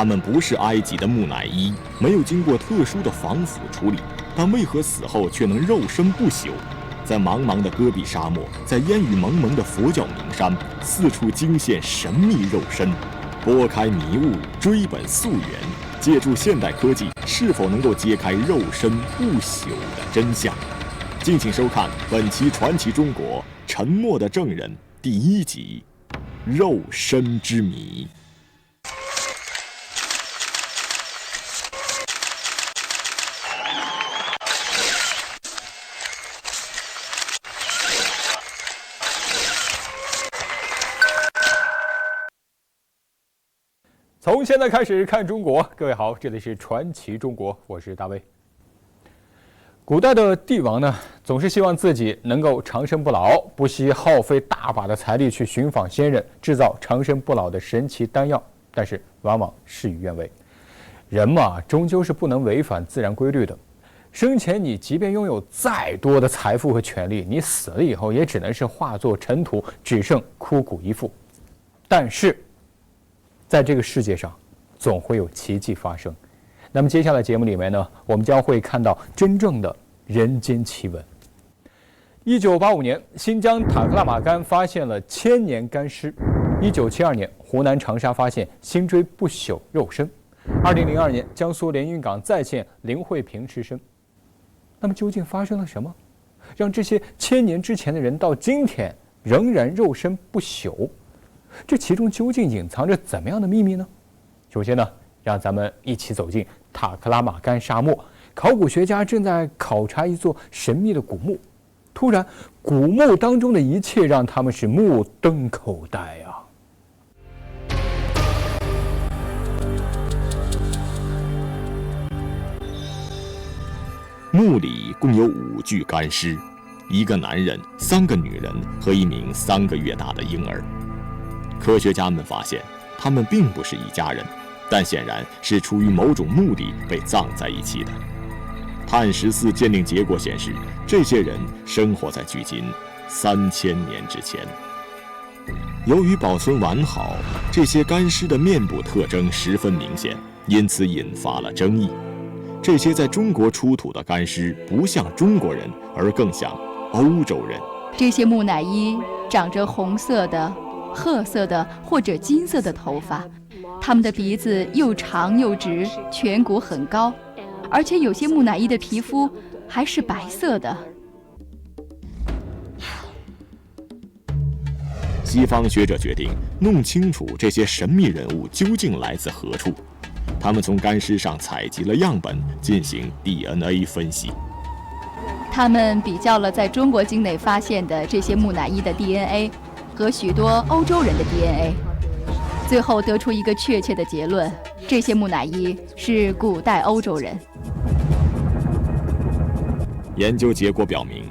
他们不是埃及的木乃伊，没有经过特殊的防腐处理，但为何死后却能肉身不朽？在茫茫的戈壁沙漠，在烟雨蒙蒙的佛教名山，四处惊现神秘肉身。拨开迷雾，追本溯源，借助现代科技，是否能够揭开肉身不朽的真相？敬请收看本期《传奇中国：沉默的证人》第1集《肉身之谜》。从现在开始看中国，各位好，这里是传奇中国，我是大卫。古代的帝王呢，总是希望自己能够长生不老，不惜耗费大把的财力去寻访先人，制造长生不老的神奇丹药，但是往往事与愿违。人嘛，终究是不能违反自然规律的。生前你即便拥有再多的财富和权利，你死了以后也只能是化作尘土，只剩枯骨一副。但是在这个世界上，总会有奇迹发生。那么接下来节目里面呢，我们将会看到真正的人间奇闻。1985年，新疆塔克拉玛干发现了千年干尸。1972年，湖南长沙发现星锥不朽肉身。2002年，江苏连云港再现林慧萍尸身。那么究竟发生了什么，让这些千年之前的人到今天仍然肉身不朽？这其中究竟隐藏着怎么样的秘密呢？首先呢，让咱们一起走进塔克拉玛干沙漠。考古学家正在考察一座神秘的古墓，突然，古墓当中的一切让他们是目瞪口呆啊！墓里共有5具干尸，1个男人、3个女人和1名3个月大的婴儿。科学家们发现，他们并不是一家人，但显然是出于某种目的被葬在一起的。碳14鉴定结果显示，这些人生活在距今3000年之前。由于保存完好，这些干尸的面部特征十分明显，因此引发了争议。这些在中国出土的干尸不像中国人，而更像欧洲人。这些木乃伊长着红色的、褐色的或者金色的头发，他们的鼻子又长又直，颧骨很高，而且有些木乃伊的皮肤还是白色的。西方学者决定弄清楚这些神秘人物究竟来自何处。他们从干尸上采集了样本，进行 DNA 分析。他们比较了在中国境内发现的这些木乃伊的 DNA 和许多欧洲人的 DNA， 最后得出一个确切的结论：这些木乃伊是古代欧洲人。研究结果表明，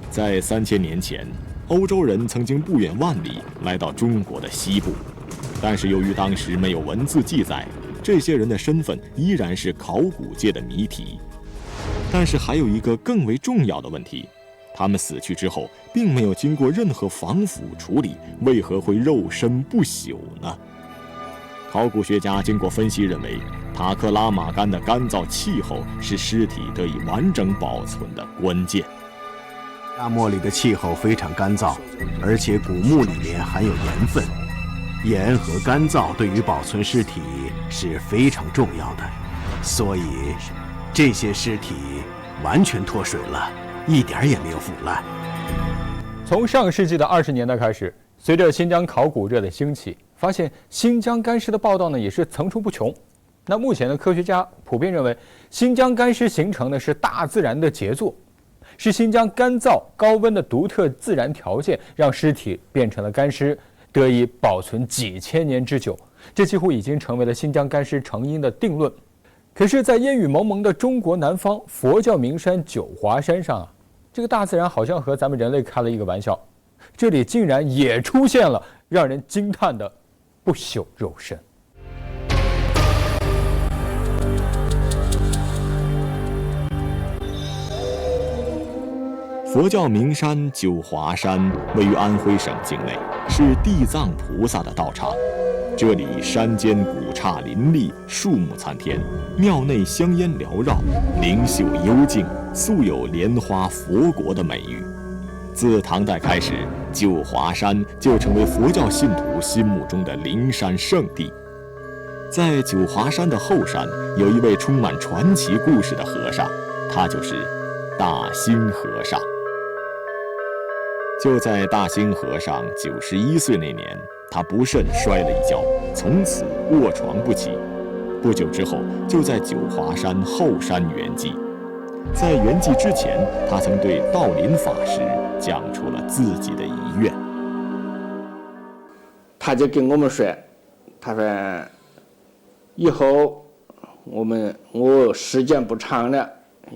在3000年前，欧洲人曾经不远万里来到中国的西部，但是由于当时没有文字记载，这些人的身份依然是考古界的谜题。但是还有一个更为重要的问题，他们死去之后并没有经过任何防腐处理，为何会肉身不朽呢？考古学家经过分析认为，塔克拉玛干的干燥气候是尸体得以完整保存的关键。沙漠里的气候非常干燥，而且古墓里面含有盐分，盐和干燥对于保存尸体是非常重要的，所以这些尸体完全脱水了，一点也没有腐烂。从上个世纪的20年代开始，随着新疆考古热的兴起，发现新疆干尸的报道呢也是层出不穷。那目前的科学家普遍认为，新疆干尸形成的是大自然的杰作，是新疆干燥高温的独特自然条件让尸体变成了干尸，得以保存几千年之久，这几乎已经成为了新疆干尸成因的定论。可是，在烟雨蒙蒙的中国南方佛教名山九华山上啊，这个大自然好像和咱们人类开了一个玩笑，这里竟然也出现了让人惊叹的不朽肉身。佛教名山九华山位于安徽省境内，是地藏菩萨的道场。这里山间古刹林立，树木参天，庙内香烟缭绕，灵秀幽静，素有莲花佛国的美誉。自唐代开始，九华山就成为佛教信徒心目中的灵山圣地。在九华山的后山，有一位充满传奇故事的和尚，他就是大兴和尚。就在大兴和尚91岁那年，他不慎摔了一跤，从此卧床不起。不久之后，就在九华山后山圆寂。在圆寂之前，他曾对道林法师讲出了自己的遗愿。他就跟我们说，他说以后我时间不长了，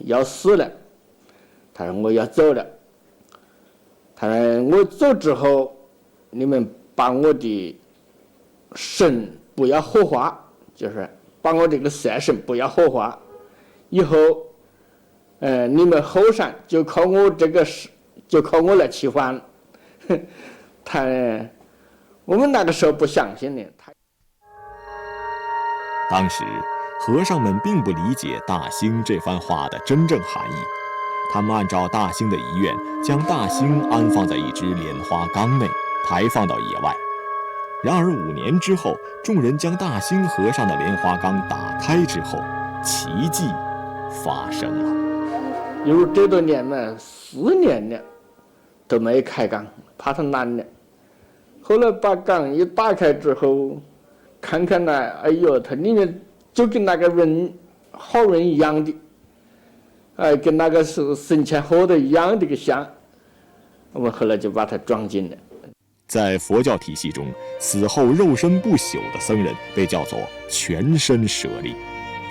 要死了。他说我要走了。他说我走之后，你们把我的神不要火化，就是把我这个色神不要火化。以后，你们后山就靠我就靠我来起还。我们那个时候不相信的。当时和尚们并不理解大兴这番话的真正含义，他们按照大兴的遗愿，将大兴安放在一只莲花缸内，排放到野外。然而5年之后，众人将大兴和尚的莲花缸打开之后，奇迹发生了。有这多年嘛，4年了都没开缸，怕它烂了。后来把缸一打开之后，看看呢，哎呦，它里面就跟那个人好人一样的，跟那个是生前活的一样的个像。我们后来就把它装进了。在佛教体系中，死后肉身不朽的僧人被叫做全身舍利，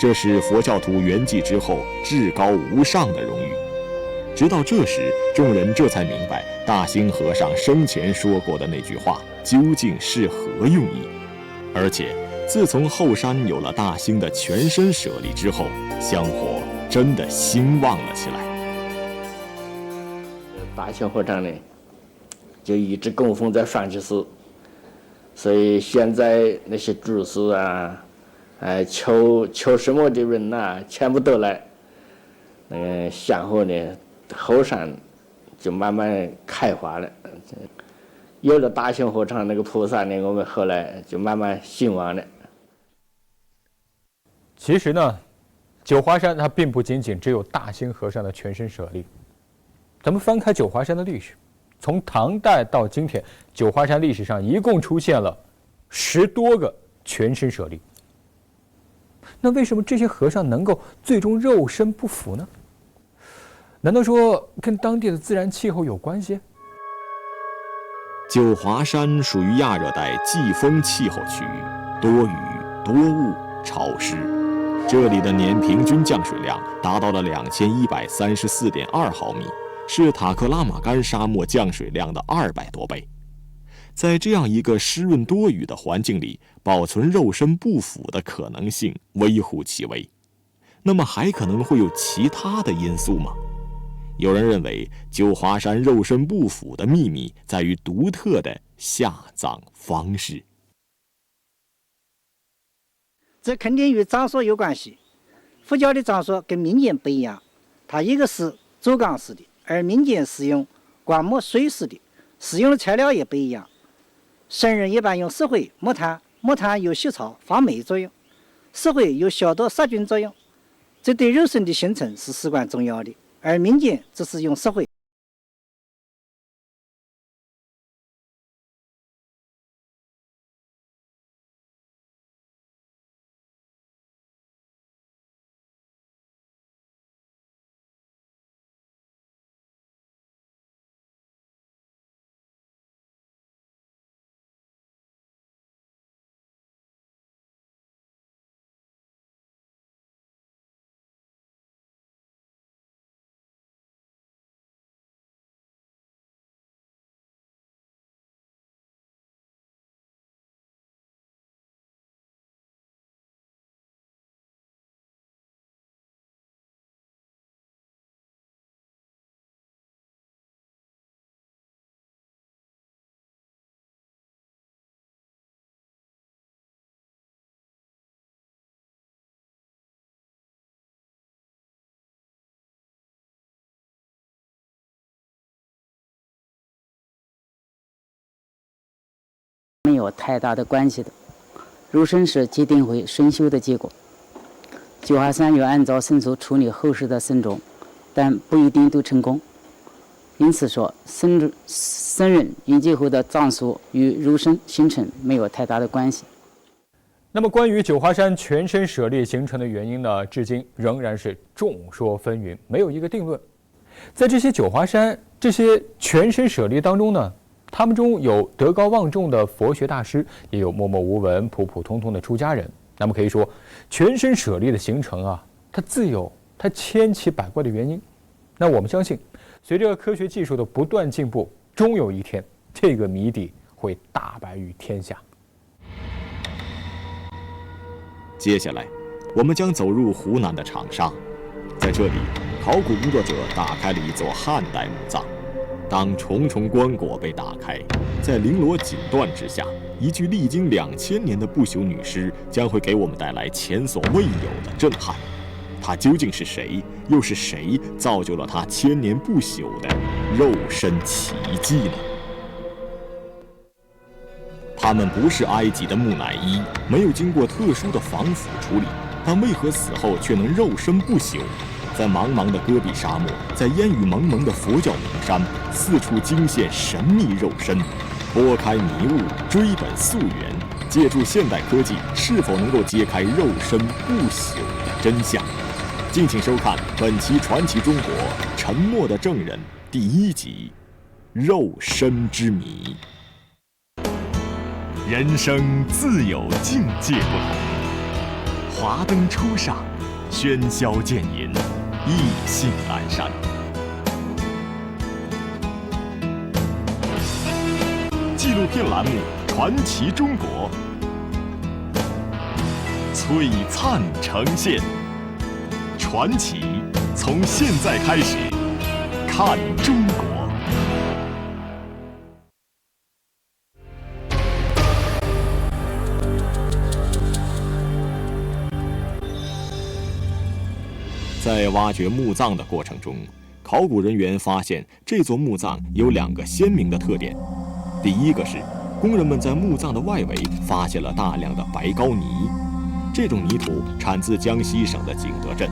这是佛教徒圆寂之后至高无上的荣誉。直到这时，众人这才明白大兴和尚生前说过的那句话究竟是何用意。而且，自从后山有了大兴的全身舍利之后，香火真的兴旺了起来。大兴和尚呢，就一直供奉在双溪寺，所以现在那些住持啊，求什么的人呐，全部都来。香火呢，后山就慢慢开花了。有了大兴和尚那个菩萨呢，我们后来就慢慢兴旺了。其实呢，九华山它并不仅仅只有大兴和尚的全身舍利。咱们翻开九华山的历史，从唐代到今天，九华山历史上一共出现了10多个全身舍利。那为什么这些和尚能够最终肉身不腐呢？难道说跟当地的自然气候有关系？九华山属于亚热带季风气候区域，多雨多雾潮湿，这里的年平均降水量达到了2134.2毫米，是塔克拉玛干沙漠降水量的200多倍。在这样一个湿润多雨的环境里，保存肉身不腐的可能性微乎其微。那么还可能会有其他的因素吗？有人认为，九华山肉身不腐的秘密在于独特的下葬方式。这肯定与葬所有关系。佛教的葬所跟民间不一样，它一个是走缸式的，而民间是用棺木水式的，使用的材料也不一样。僧人一般用石灰、木炭，木炭有洗草、发霉作用，石灰有消毒杀菌作用，这对肉身的形成是至关重要的。而民间只是用石灰。没有太大的关系的。入生是既定会生锈的结果。九华山要按照生熟处理后世的生种，但不一定都成功。因此说，僧人圆寂后的葬俗与入生形成没有太大的关系。那么，关于九华山全身舍利形成的原因呢，至今仍然是众说纷纭，没有一个定论。在这些九华山这些全身舍利当中呢，他们中有德高望重的佛学大师，也有默默无闻、普普通通的出家人。那么可以说，全身舍利的形成啊，它自有它千奇百怪的原因。那我们相信，随着科学技术的不断进步，终有一天，这个谜底会大白于天下。接下来，我们将走入湖南的长沙，在这里，考古工作者打开了一座汉代墓葬。当重重棺椁被打开，在绫罗锦缎之下，一具历经2000年的不朽女尸将会给我们带来前所未有的震撼。她究竟是谁？又是谁造就了她千年不朽的肉身奇迹呢？他们不是埃及的木乃伊，没有经过特殊的防腐处理，但为何死后却能肉身不朽？在茫茫的戈壁沙漠，在烟雨蒙蒙的佛教名山，四处惊现神秘肉身。拨开迷雾，追本溯源，借助现代科技，是否能够揭开肉身不朽的真相？敬请收看本期《传奇中国：沉默的证人》第1集《肉身之谜》。人生自有境界不同，华灯初上，喧嚣渐隐，意兴阑珊。纪录片栏目《传奇中国》璀璨呈现，传奇从现在开始，看中国。在挖掘墓葬的过程中，考古人员发现这座墓葬有2个鲜明的特点。第一个是，工人们在墓葬的外围发现了大量的白膏泥，这种泥土产自江西省的景德镇，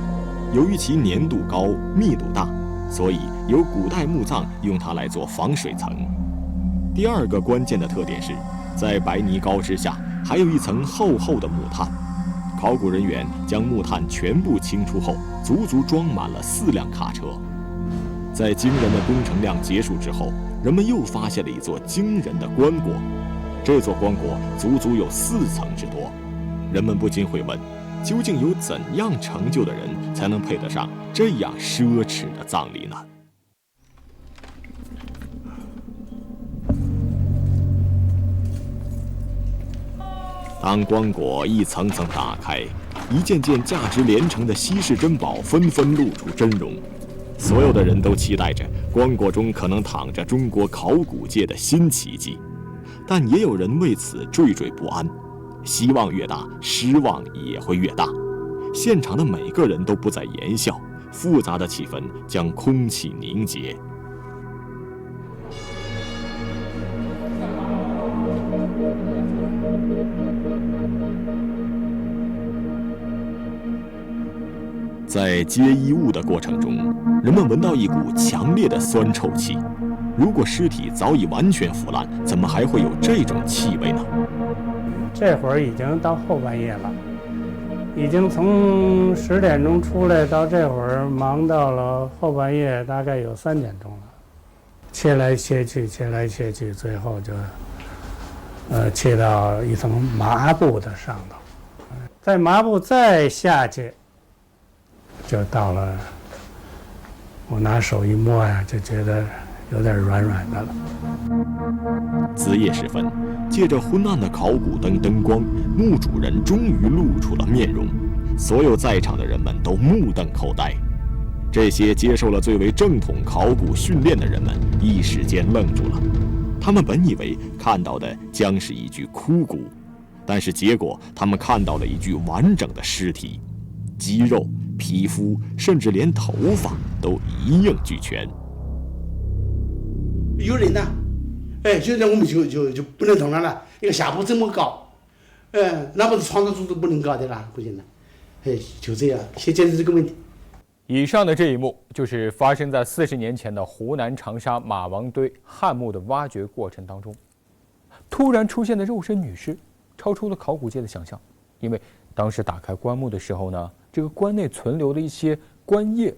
由于其粘度高、密度大，所以有古代墓葬用它来做防水层。第二个关键的特点是，在白泥膏之下还有一层厚厚的木炭。考古人员将木炭全部清出后，足足装满了4辆卡车。在惊人的工程量结束之后，人们又发现了一座惊人的棺椁，这座棺椁足足有4层之多。人们不禁会问，究竟有怎样成就的人才能配得上这样奢侈的葬礼呢？当棺椁一层层打开，一件件价值连城的稀世珍宝纷纷露出真容。所有的人都期待着棺椁中可能躺着中国考古界的新奇迹，但也有人为此惴惴不安。希望越大，失望也会越大。现场的每个人都不再言笑，复杂的气氛将空气凝结。在接衣物的过程中，人们闻到一股强烈的酸臭气。如果尸体早已完全腐烂，怎么还会有这种气味呢？这会儿已经到后半夜了，已经从10点钟出来到这会儿忙到了后半夜，大概有3点钟了。切来切去，切来切去，最后就切到一层麻布的上头，在麻布再下去，就到了，我拿手一摸呀，就觉得有点软软的了。子夜时分，借着昏暗的考古灯光，墓主人终于露出了面容。所有在场的人们都目瞪口呆。这些接受了最为正统考古训练的人们一时间愣住了。他们本以为看到的将是一具枯骨，但是结果他们看到了一具完整的尸体，肌肉、皮肤，甚至连头发都一应俱全。有人呢，就这我们就不能动了了。一个下铺这么高，那不是床上住都不能搞的啦，不行了。就这样，先解决这个问题。以上的这一幕就是发生在40年前的湖南长沙马王堆汉墓的挖掘过程当中，突然出现的肉身女尸，超出了考古界的想象。因为当时打开棺木的时候呢，这个棺内存留了一些棺液，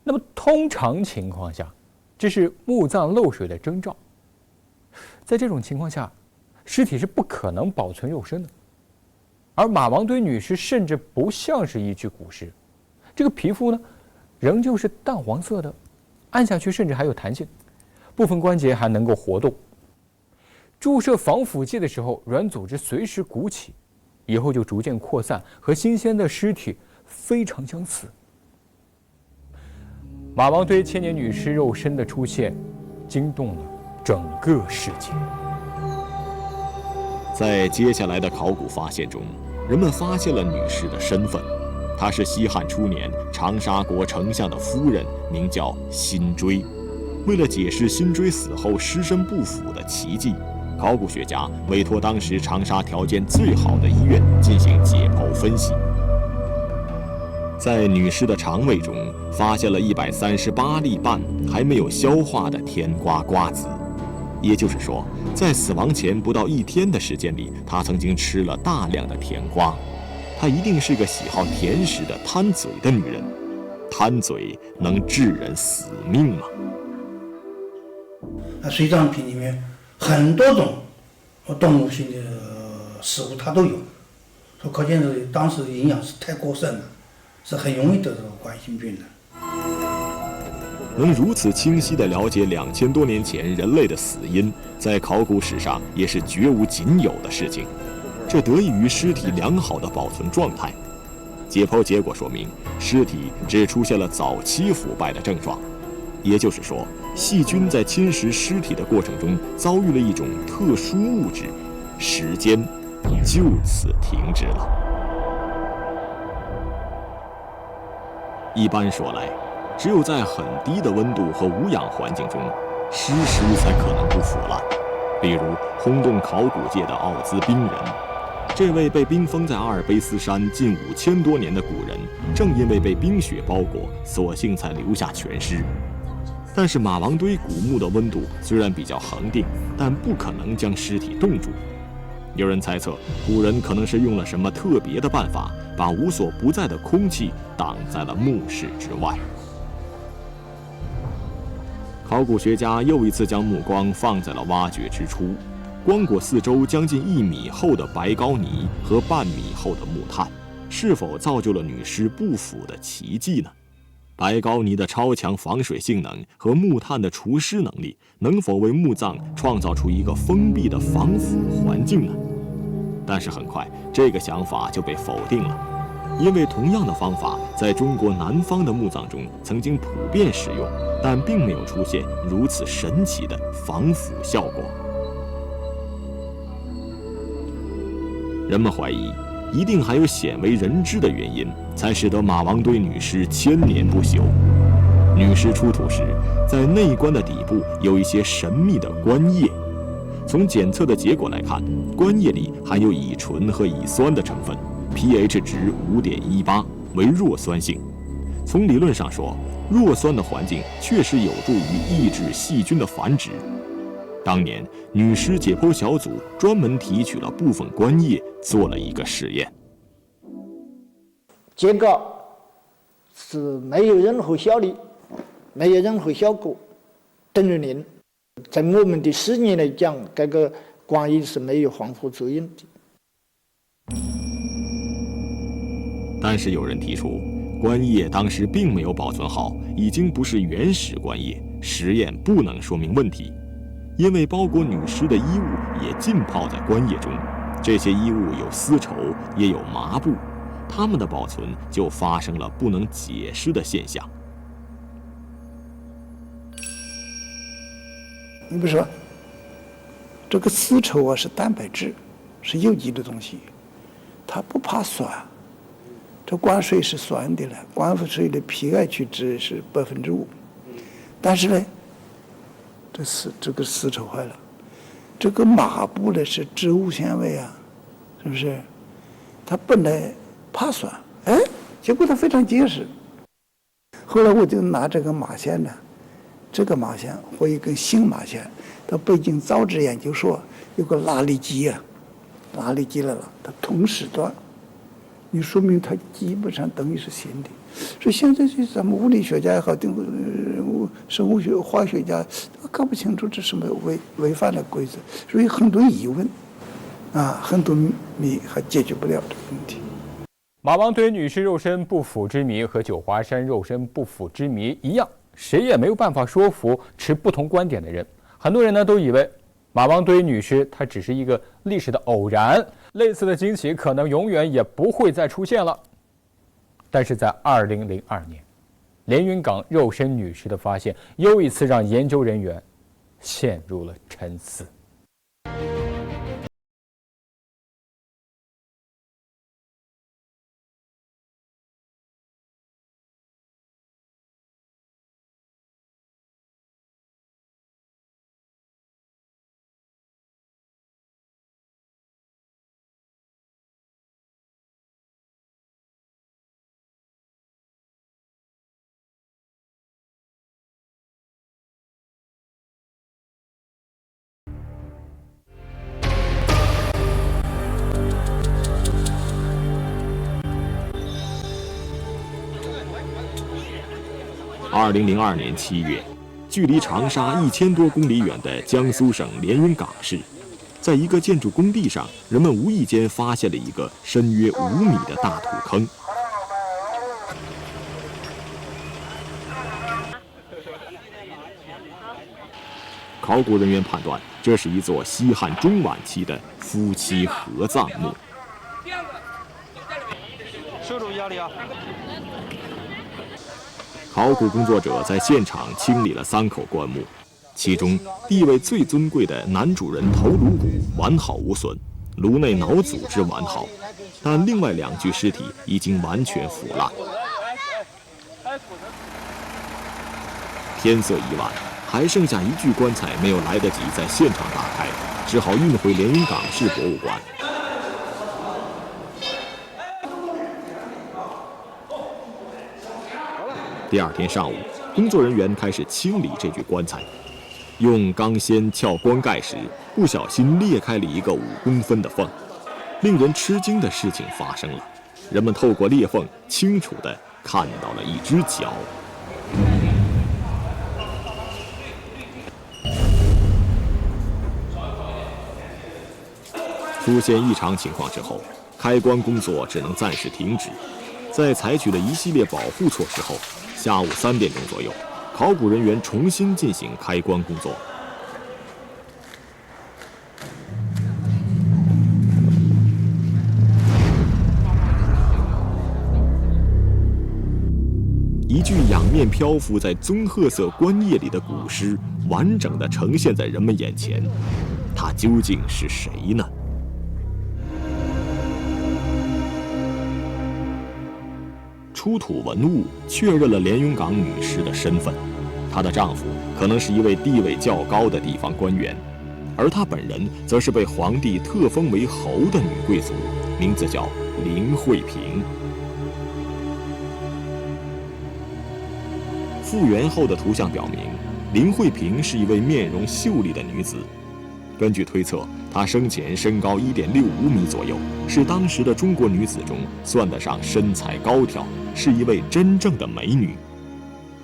那么通常情况下，这是墓葬漏水的征兆。在这种情况下，尸体是不可能保存肉身的。而马王堆女尸甚至不像是一具古尸，这个皮肤呢，仍旧是淡黄色的，按下去甚至还有弹性，部分关节还能够活动。注射防腐剂的时候，软组织随时鼓起，以后就逐渐扩散，和新鲜的尸体非常相似。马王堆千年女尸肉身的出现，惊动了整个世界。在接下来的考古发现中，人们发现了女尸的身份，她是西汉初年长沙国丞相的夫人，名叫辛追。为了解释辛追死后尸身不腐的奇迹，考古学家委托当时长沙条件最好的医院进行解剖分析。在女尸的肠胃中发现了138粒半还没有消化的甜瓜瓜子，也就是说，在死亡前不到1天的时间里，她曾经吃了大量的甜瓜。她一定是个喜好甜食的贪嘴的女人。贪嘴能致人死命吗？水葬品里面很多种动物性的食物它都有，所以可见是当时营养是太过剩了，是很容易得到冠心病的。能如此清晰地了解2000多年前人类的死因，在考古史上也是绝无仅有的事情。这得益于尸体良好的保存状态。解剖结果说明，尸体只出现了早期腐败的症状，也就是说，细菌在侵蚀尸体的过程中遭遇了一种特殊物质，时间就此停止了。一般说来，只有在很低的温度和无氧环境中，尸才可能不腐烂。比如轰动考古界的奥兹冰人，这位被冰封在阿尔卑斯山近5000多年的古人，正因为被冰雪包裹，索性才留下全尸。但是马王堆古墓的温度虽然比较恒定，但不可能将尸体冻住。有人猜测，古人可能是用了什么特别的办法，把无所不在的空气挡在了墓室之外。考古学家又一次将目光放在了挖掘之初，光过四周将近1米厚的白膏泥和半米厚的木炭，是否造就了女尸不腐的奇迹呢？白膏泥的超强防水性能和木炭的除湿能力，能否为墓葬创造出一个封闭的防腐环境呢？但是很快，这个想法就被否定了，因为同样的方法在中国南方的墓葬中曾经普遍使用，但并没有出现如此神奇的防腐效果。人们怀疑，一定还有鲜为人知的原因，才使得马王堆女尸千年不朽。女尸出土时，在内棺的底部有一些神秘的棺液。从检测的结果来看，棺液里含有乙醇和乙酸的成分 ，pH 值5.18，为弱酸性。从理论上说，弱酸的环境确实有助于抑制细菌的繁殖。当年，女尸解剖小组专门提取了部分棺液，做了一个实验。结果是没有任何效力，没有任何效果，等于0。在我们的视野来讲，这个棺液是没有防腐作用的。但是有人提出，棺液当时并没有保存好，已经不是原始棺液，实验不能说明问题。因为包裹女尸的衣物也浸泡在棺液中，这些衣物有丝绸，也有麻布，它们的保存就发生了不能解释的现象。你比如说，这个丝绸啊是蛋白质，是有机的东西，它不怕酸。这棺水是酸的了，棺水的pH值是5%，但是呢，这个丝绸坏了。这个麻布呢是植物纤维啊，是不是？它本来怕酸，结果它非常结实。后来我就拿这个麻线呢，这个麻线和一根新麻线，到北京造纸研究所有个拉力机啊，拉力机来了，它同时段，你说明它基本上等于是新的。所以现在这咱们物理学家也好，生物学、化学家搞不清楚这什么违反了规则，所以很多疑问，很多谜还解决不了这个问题。马王堆女尸肉身不腐之谜和九华山肉身不腐之谜一样，谁也没有办法说服持不同观点的人。很多人呢都以为马王堆女尸它只是一个历史的偶然，类似的惊喜可能永远也不会再出现了。但是在2002年，连云港肉身女尸的发现又一次让研究人员陷入了沉思。2002年7月，距离长沙1000多公里远的江苏省连云港市，在一个建筑工地上，人们无意间发现了一个深约5米的大土坑。考古人员判断，这是一座西汉中晚期的夫妻合葬墓。摄入压力啊！考古工作者在现场清理了3口棺木，其中地位最尊贵的男主人头颅骨完好无损，颅内脑组织完好，但另外2具尸体已经完全腐烂。天色已晚，还剩下1具棺材没有来得及在现场打开，只好运回连云港市博物馆。第2天上午，工作人员开始清理这具棺材，用钢锨撬棺盖时，不小心裂开了一个5公分的缝。令人吃惊的事情发生了，人们透过裂缝清楚地看到了一只脚。出现异常情况之后，开棺工作只能暂时停止。在采取了一系列保护措施后，下午3点钟左右，考古人员重新进行开棺工作。一具仰面漂浮在棕褐色棺叶里的古尸，完整地呈现在人们眼前。他究竟是谁呢？出土文物确认了连云港女尸的身份，她的丈夫可能是一位地位较高的地方官员，而她本人则是被皇帝特封为侯的女贵族，名字叫林慧萍。复原后的图像表明，林慧萍是一位面容秀丽的女子。根据推测，她生前身高1.65米左右，是当时的中国女子中算得上身材高挑，是一位真正的美女。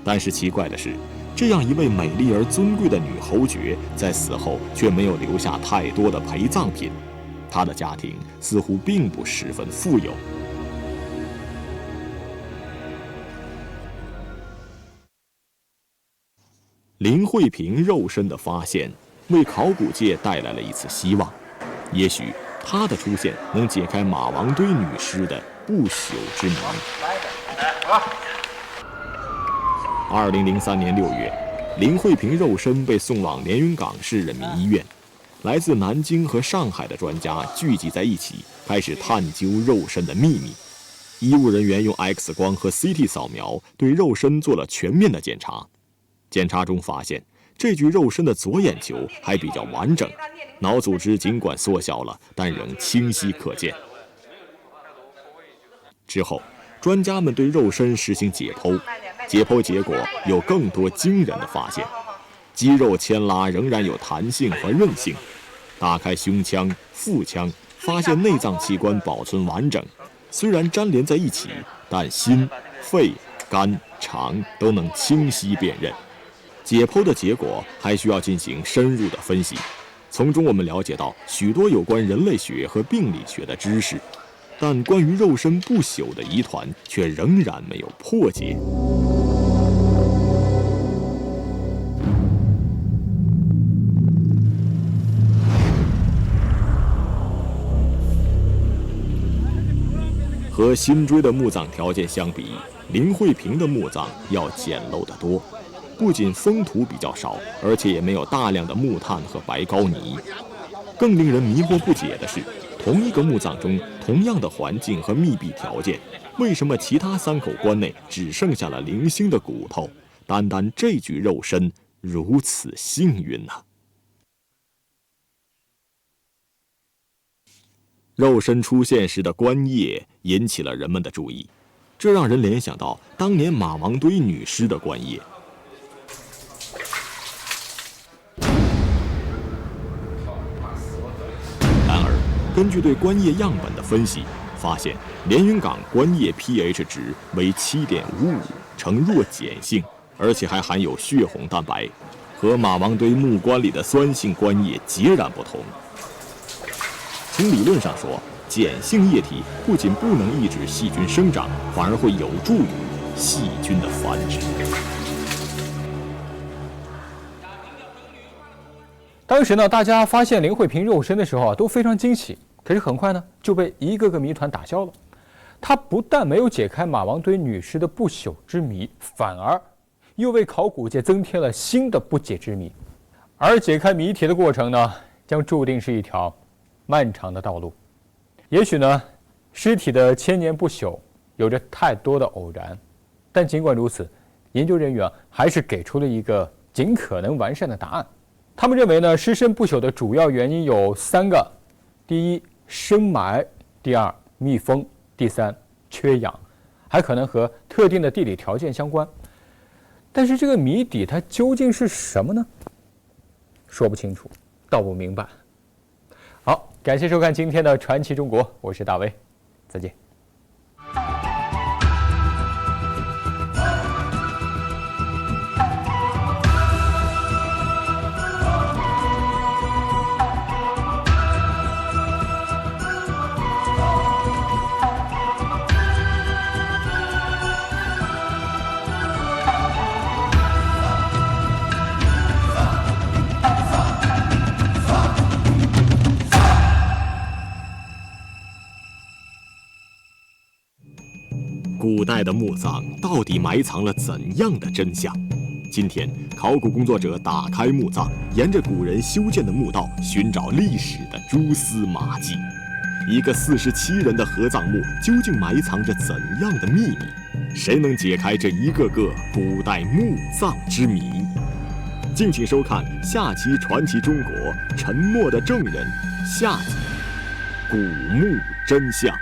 但是奇怪的是，这样一位美丽而尊贵的女侯爵，在死后却没有留下太多的陪葬品，她的家庭似乎并不十分富有。林慧萍肉身的发现，为考古界带来了一次希望，也许她的出现能解开马王堆女尸的不朽之谜。2003年6月，林慧萍肉身被送往连云港市人民医院，来自南京和上海的专家聚集在一起，开始探究肉身的秘密。医务人员用 X 光和 CT 扫描对肉身做了全面的检查，检查中发现，这具肉身的左眼球还比较完整，脑组织尽管缩小了，但仍清晰可见。之后，专家们对肉身实行解剖，解剖结果有更多惊人的发现。肌肉牵拉仍然有弹性和韧性，打开胸腔、腹腔，发现内脏器官保存完整，虽然粘连在一起，但心、肺、肝、肠都能清晰辨认。解剖的结果还需要进行深入的分析，从中我们了解到许多有关人类学和病理学的知识，但关于肉身不朽的疑团却仍然没有破解。和辛追的墓葬条件相比，林惠平的墓葬要简陋得多。不仅封土比较少，而且也没有大量的木炭和白膏泥。更令人迷惑不解的是，同一个墓葬中，同样的环境和密闭条件，为什么其他3口棺内只剩下了零星的骨头，单单这具肉身如此幸运呢？肉身出现时的棺液引起了人们的注意，这让人联想到当年马王堆女尸的棺液。然而，根据对棺液样本的分析，发现连云港棺液 pH 值为 7.55， 呈弱碱性，而且还含有血红蛋白，和马王堆木棺里的酸性棺液截然不同。从理论上说，碱性液体不仅不能抑制细菌生长，反而会有助于细菌的繁殖。当时呢，大家发现林惠平肉身的时候都非常惊喜，可是很快呢就被一个个谜团打消了。他不但没有解开马王堆女尸的不朽之谜，反而又为考古界增添了新的不解之谜。而解开谜题的过程呢，将注定是一条漫长的道路。也许呢，尸体的千年不朽有着太多的偶然，但尽管如此，研究人员还是给出了一个尽可能完善的答案。他们认为呢，尸身不朽的主要原因有3个：第一，深埋；第二，密封；第三，缺氧，还可能和特定的地理条件相关。但是这个谜底它究竟是什么呢？说不清楚，道不明白。好，感谢收看今天的传奇中国，我是大威，再见。古代的墓葬到底埋藏了怎样的真相？今天，考古工作者打开墓葬，沿着古人修建的墓道寻找历史的蛛丝马迹。一个47人的合葬墓究竟埋藏着怎样的秘密？谁能解开这一个个古代墓葬之谜？敬请收看下期《传奇中国：沉默的证人》下集《古墓真相》。